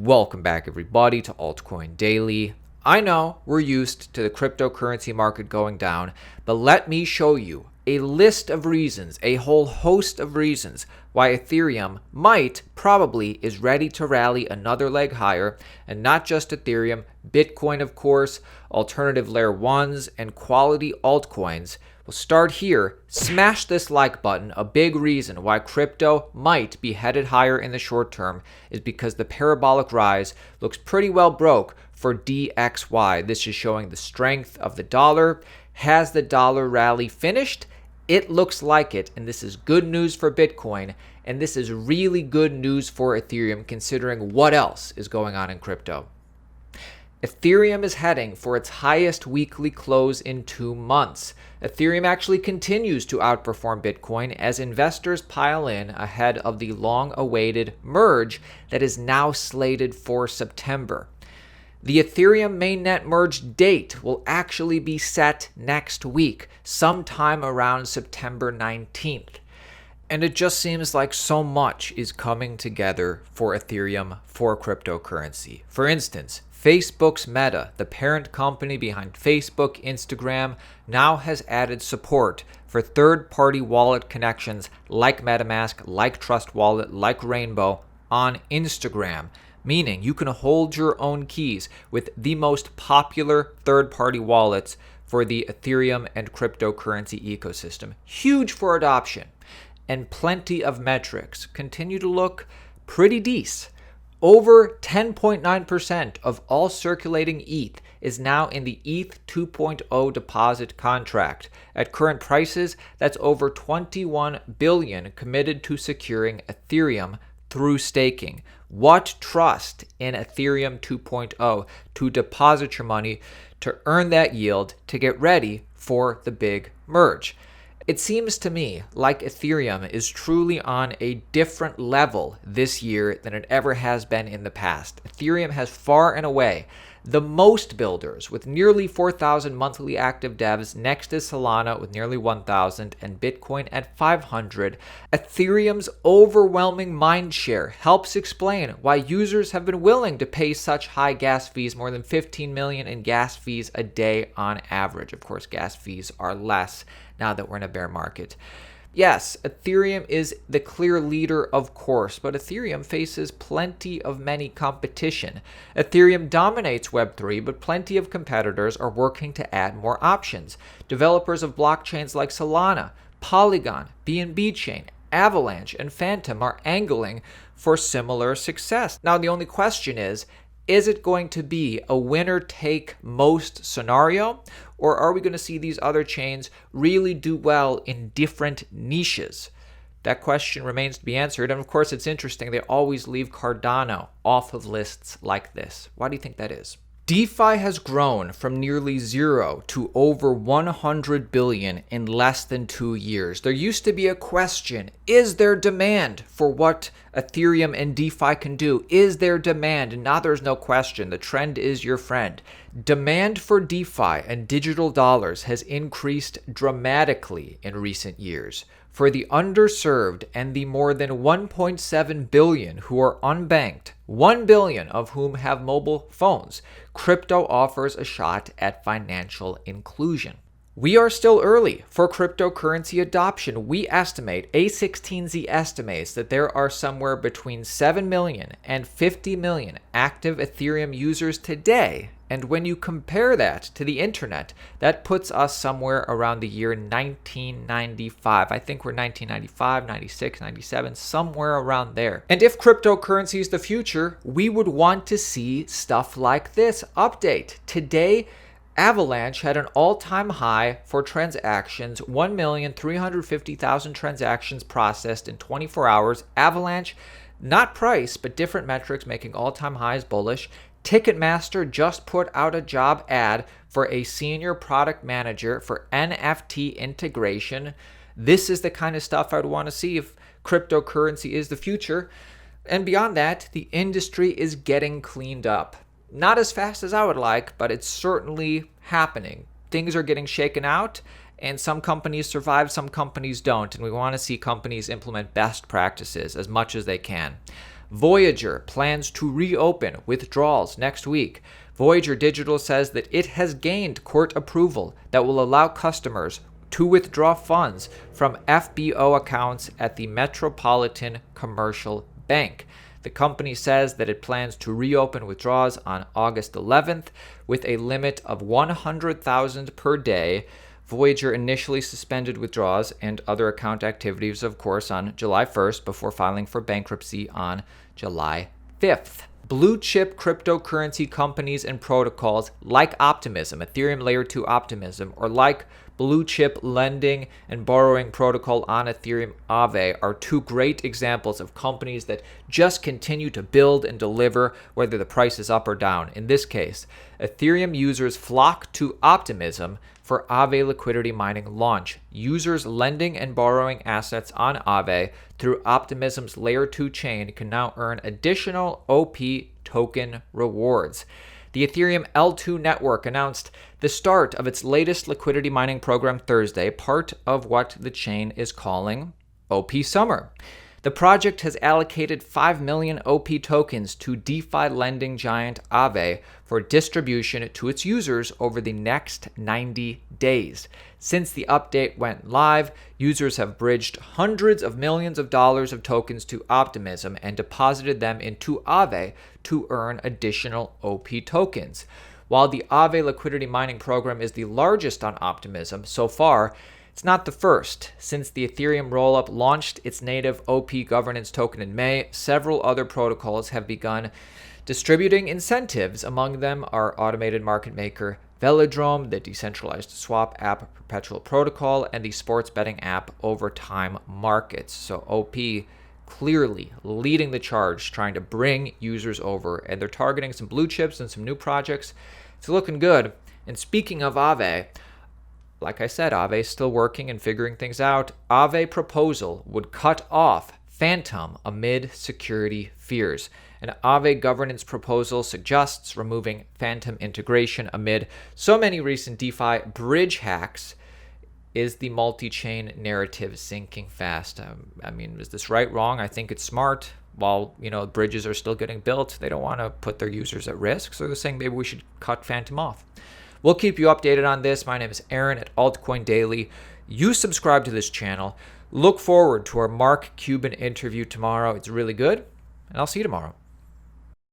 Welcome back, everybody, to Altcoin Daily. I know we're used to the cryptocurrency market going down, but let me show you a list of reasons, a whole host of reasons why Ethereum probably is ready to rally another leg higher, and not just Ethereum, Bitcoin, of course, alternative layer 1s, and quality altcoins. We'll start here. Smash this like button. A big reason why crypto might be headed higher in the short term is because the parabolic rise looks pretty well broke for DXY. This is showing the strength of the dollar. Has the dollar rally finished? It looks like it, and this is good news for Bitcoin, and this is really good news for Ethereum considering what else is going on in crypto. Ethereum is heading for its highest weekly close in 2 months. Ethereum actually continues to outperform Bitcoin as investors pile in ahead of the long-awaited merge that is now slated for September. The Ethereum mainnet merge date will actually be set next week, sometime around September 19th. And it just seems like so much is coming together for Ethereum for cryptocurrency. For instance, Facebook's Meta, the parent company behind Facebook, Instagram, now has added support for third-party wallet connections like Metamask, like Trust Wallet, like Rainbow on Instagram, meaning you can hold your own keys with the most popular third-party wallets for the Ethereum and cryptocurrency ecosystem. Huge for adoption, and plenty of metrics continue to look pretty decent. Over 10.9% of all circulating ETH is now in the ETH 2.0 deposit contract. At current prices, that's over 21 billion committed to securing Ethereum through staking. What trust in Ethereum 2.0 to deposit your money to earn that yield to get ready for the big merge? It seems to me like Ethereum is truly on a different level this year than it ever has been in the past. Ethereum has far and away the most builders with nearly 4,000 monthly active devs. Next is Solana with nearly 1,000 and Bitcoin at 500. Ethereum's overwhelming mindshare helps explain why users have been willing to pay such high gas fees, more than 15 million in gas fees a day on average. Of course, gas fees are less now that we're in a bear market. Yes, Ethereum is the clear leader, of course, but Ethereum faces plenty of many competition. Ethereum dominates Web3, but plenty of competitors are working to add more options. Developers of blockchains like Solana, Polygon, BNB Chain, Avalanche, and Fantom are angling for similar success. Now, the only question is it going to be a winner-take-most scenario, or are we going to see these other chains really do well in different niches? That question remains to be answered, and of course it's interesting, they always leave Cardano off of lists like this. Why do you think that is? DeFi has grown from nearly zero to over 100 billion in less than 2 years. There used to be a question, is there demand for what Ethereum and DeFi can do? Is there demand? And now there's no question. The trend is your friend. Demand for DeFi and digital dollars has increased dramatically in recent years. For the underserved and the more than 1.7 billion who are unbanked, 1 billion of whom have mobile phones, crypto offers a shot at financial inclusion. We are still early for cryptocurrency adoption. We estimate, A16Z estimates that there are somewhere between 7 million and 50 million active Ethereum users today. And when you compare that to the internet, that puts us somewhere around the year 1995. I think we're 1995, 96, 97, somewhere around there. And if cryptocurrency is the future, we would want to see stuff like this. Update. Today, Avalanche had an all-time high for transactions, 1,350,000 transactions processed in 24 hours. Avalanche, not price, but different metrics making all-time highs bullish. Ticketmaster just put out a job ad for a senior product manager for NFT integration. This is the kind of stuff I would want to see if cryptocurrency is the future. And beyond that, the industry is getting cleaned up. Not as fast as I would like, but it's certainly happening. Things are getting shaken out, and some companies survive, some companies don't. And we want to see companies implement best practices as much as they can. Voyager plans to reopen withdrawals next week. Voyager Digital says that it has gained court approval that will allow customers to withdraw funds from FBO accounts at the Metropolitan Commercial Bank. The company says that it plans to reopen withdrawals on August 11th with a limit of 100,000 per day. Voyager initially suspended withdrawals and other account activities, of course, on July 1st before filing for bankruptcy on July 5th. Blue chip cryptocurrency companies and protocols like Optimism, Ethereum Layer 2 Optimism, or like blue chip lending and borrowing protocol on Ethereum Aave are two great examples of companies that just continue to build and deliver whether the price is up or down. In this case, Ethereum users flock to Optimism for Aave liquidity mining launch. Users lending and borrowing assets on Aave through Optimism's Layer 2 chain can now earn additional OP token rewards. The Ethereum L2 network announced the start of its latest liquidity mining program Thursday, part of what the chain is calling OP Summer. The project has allocated 5 million OP tokens to DeFi lending giant Aave for distribution to its users over the next 90 days. Since the update went live, users have bridged hundreds of millions of dollars of tokens to Optimism and deposited them into Aave to earn additional OP tokens. While the Aave liquidity mining program is the largest on Optimism so far, it's not the first. Since the Ethereum rollup launched its native OP governance token in May, several other protocols have begun distributing incentives. Among them are automated market maker Velodrome, the decentralized swap app Perpetual Protocol, and the sports betting app Overtime Markets. So OP clearly leading the charge, trying to bring users over, and they're targeting some blue chips and some new projects. It's looking good. And speaking of Aave, like I said, Aave is still working and figuring things out. Aave proposal would cut off Fantom amid security fears. An Aave governance proposal suggests removing Fantom integration amid so many recent DeFi bridge hacks. Is the multi-chain narrative sinking fast? I mean, is this right, wrong? I think it's smart. While, bridges are still getting built, they don't want to put their users at risk. So they're saying maybe we should cut Fantom off. We'll keep you updated on this. My name is Aaron at Altcoin Daily. You subscribe to this channel. Look forward to our Mark Cuban interview tomorrow. It's really good, and I'll see you tomorrow.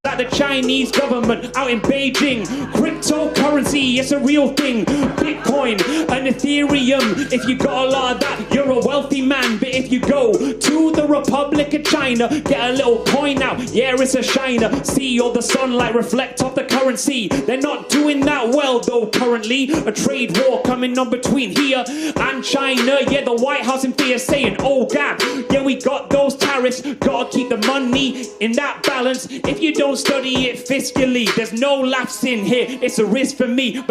Like the Chinese government out in Beijing, cryptocurrency, it's a real thing. Bitcoin and Ethereum, if you got a lot of that, you're a wealthy man. But if you go to the Republic of China, get a little coin out, yeah, it's a shiner. See all the sunlight reflect off the currency. They're not doing that well though currently. A trade war coming on between here and China. Yeah, the White House in fear saying, oh God, yeah, we got those tariffs. Gotta keep the money in that balance. If you don't study it fiscally, there's no laughs in here, it's a risk for me.